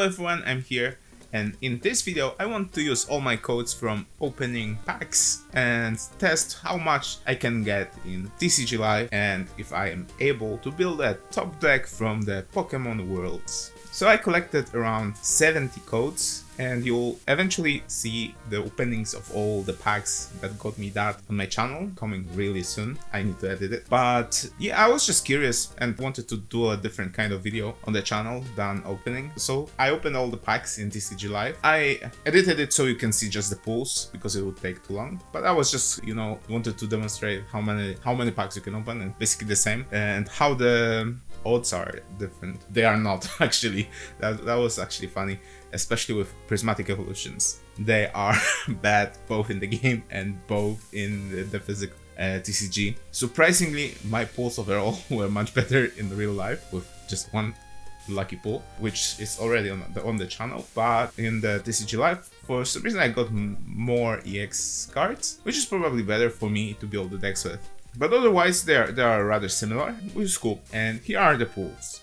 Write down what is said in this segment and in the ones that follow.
everyone, I'm here, and in this video I want to use all my codes from opening packs and test how much I can get in TCG Live and if I am able to build a top deck from the Pokemon worlds. So I collected around 70 codes, and you'll eventually see the openings of all the packs that got me that on my channel, coming really soon. I need to edit it. But yeah, I was just curious and wanted to do a different kind of video on the channel than opening. So I opened all the packs in TCG Live. I edited it so you can see just the pulls because it would take too long. But I was just, wanted to demonstrate how many packs you can open, and basically the same, and how the odds are different. They are not actually. That was actually funny, especially with prismatic evolutions. They are bad both in the game and both in the physical TCG. Surprisingly, my pulls overall were much better in real life with just one lucky pull, which is already on the channel. But in the TCG Live, for some reason I got more EX cards, which is probably better for me to build the decks with. But otherwise they are rather similar, which is cool. And here are the pools.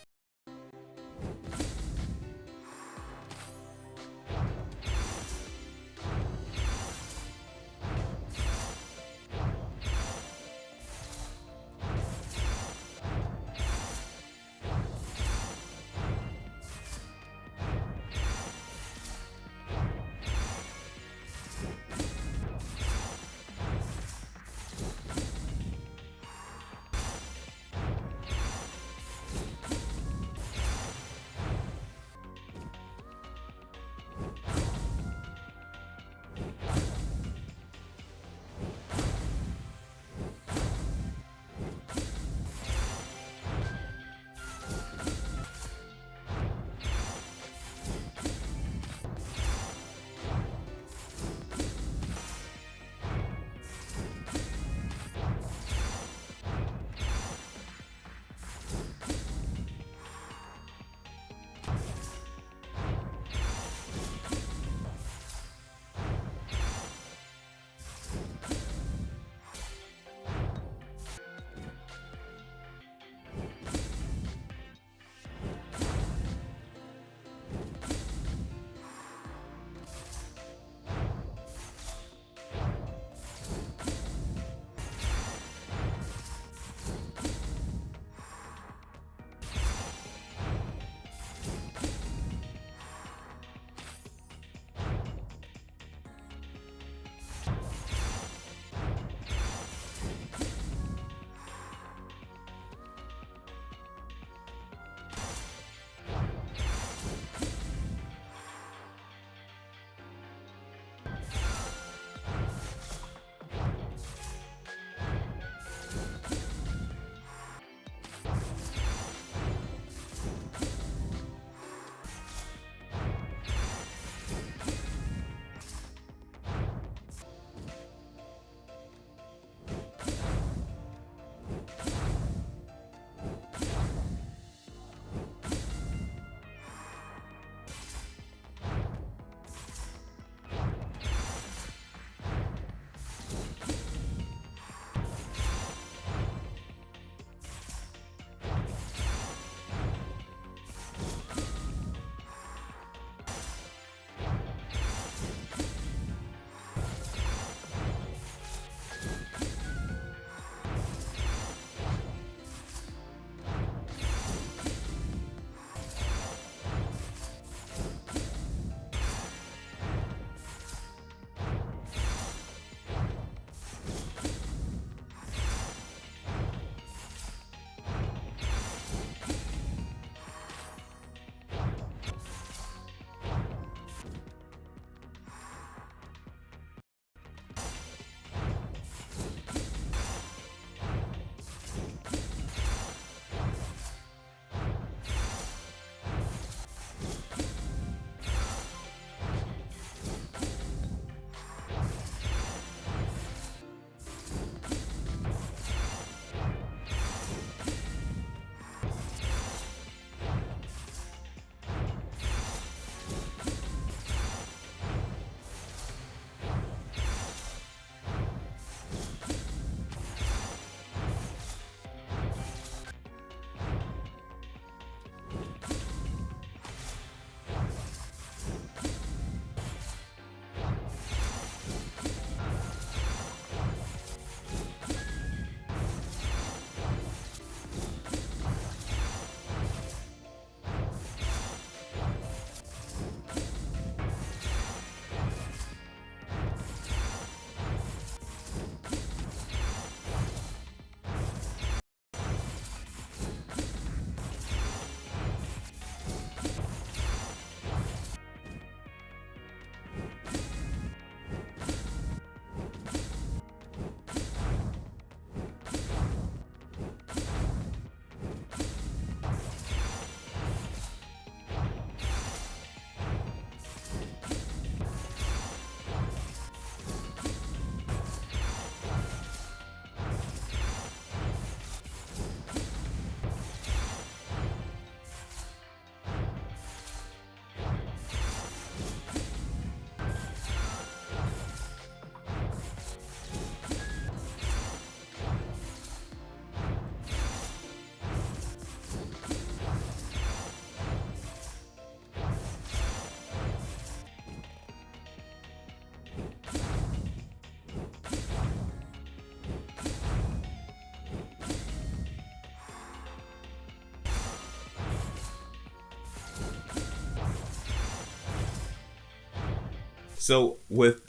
So with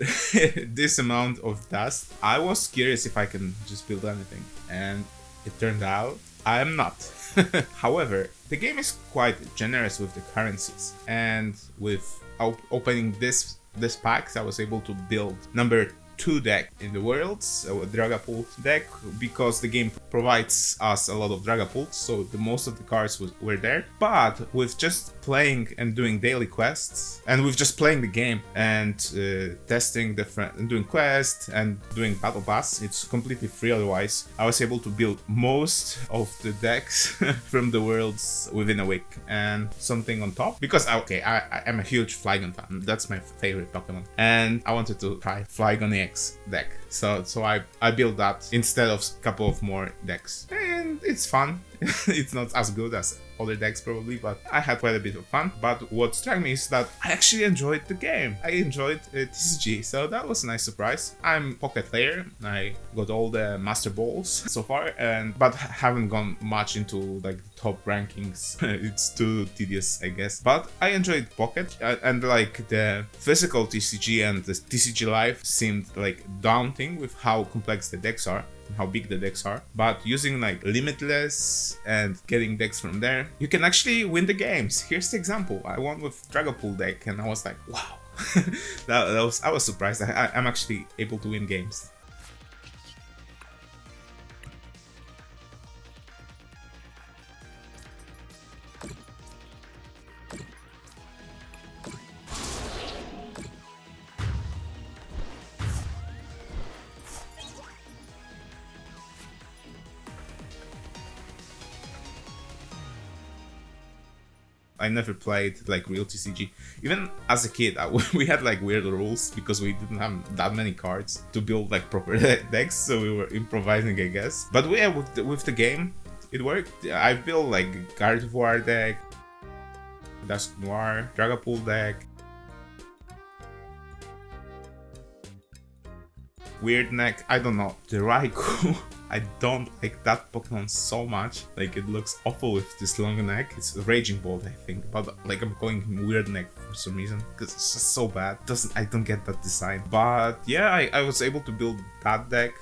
this amount of dust, I was curious if I can just build anything, and it turned out I am not. However, the game is quite generous with the currencies, and with opening this packs, I was able to build number 2 deck in the world, so a Dragapult deck, because the game provides us a lot of Dragapults, so the most of the cards were there. But with just playing and doing daily quests, and with just playing the game and testing different and doing quests and doing battle pass, it's completely free otherwise. I was able to build most of the decks from the worlds within a week, and something on top, because I am a huge Flygon fan. That's my favorite Pokemon, and I wanted to try Flygon deck, so I built that instead of a couple of more decks, and it's fun. It's not as good as other decks probably, but I had quite a bit of fun. But what struck me is that I actually enjoyed the game. I enjoyed TCG, so that was a nice surprise. I'm pocket player. I got all the master balls so far, but haven't gone much into like the top rankings. It's too tedious, I guess. But I enjoyed pocket, and like the physical TCG and the TCG Live seemed like daunting with how complex the decks are, how big the decks are, but using like Limitless and getting decks from there, you can actually win the games. Here's the example. I won with Dragapult deck, and I was like, wow. I was surprised. I'm actually able to win games. I never played like real TCG. Even as a kid, we had like weird rules because we didn't have that many cards to build like proper decks, so we were improvising, I guess. But yeah, with the game, it worked. I built like Gardevoir deck, Dusk Noir, Dragapult deck, Weird Neck, I don't know, the Raikou. I don't like that Pokemon so much. Like, it looks awful with this long neck. It's Raging Bolt, I think, but like I'm calling him Weird Neck for some reason because it's just so bad. I don't get that design. But yeah, I was able to build that deck.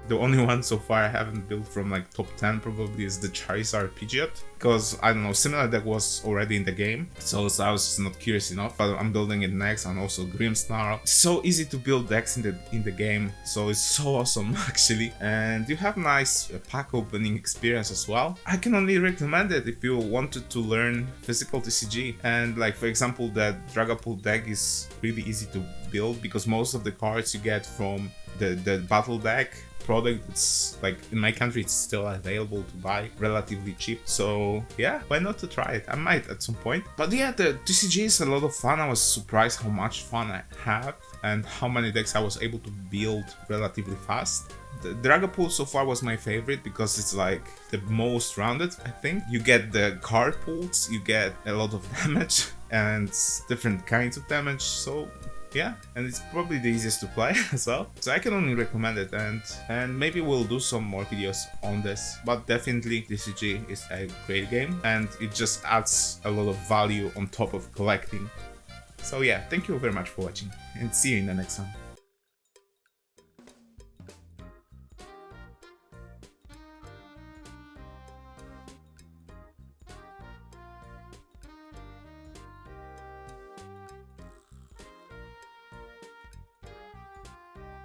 The only one so far I haven't built from like top 10 probably is the Charizard Pidgeot, because I don't know, similar deck was already in the game, so I was just not curious enough. But I'm building it next, and also Grimmsnarl. It's so easy to build decks in the game, so it's so awesome actually, and you have nice pack opening experience as well. I can only recommend it if you wanted to learn physical TCG, and like for example that Dragapult deck is really easy to build because most of the cards you get from the battle deck product, it's like in my country it's still available to buy relatively cheap, so yeah, why not to try it? I might at some point. But yeah, the TCG is a lot of fun. I was surprised how much fun I had and how many decks I was able to build relatively fast. The Dragapult so far was my favorite because it's like the most rounded, I think. You get the card pulls, you get a lot of damage and different kinds of damage, so yeah, and it's probably the easiest to play as well, so I can only recommend it, and maybe we'll do some more videos on this. But definitely TCG is a great game, and it just adds a lot of value on top of collecting. So yeah, thank you very much for watching, and see you in the next one.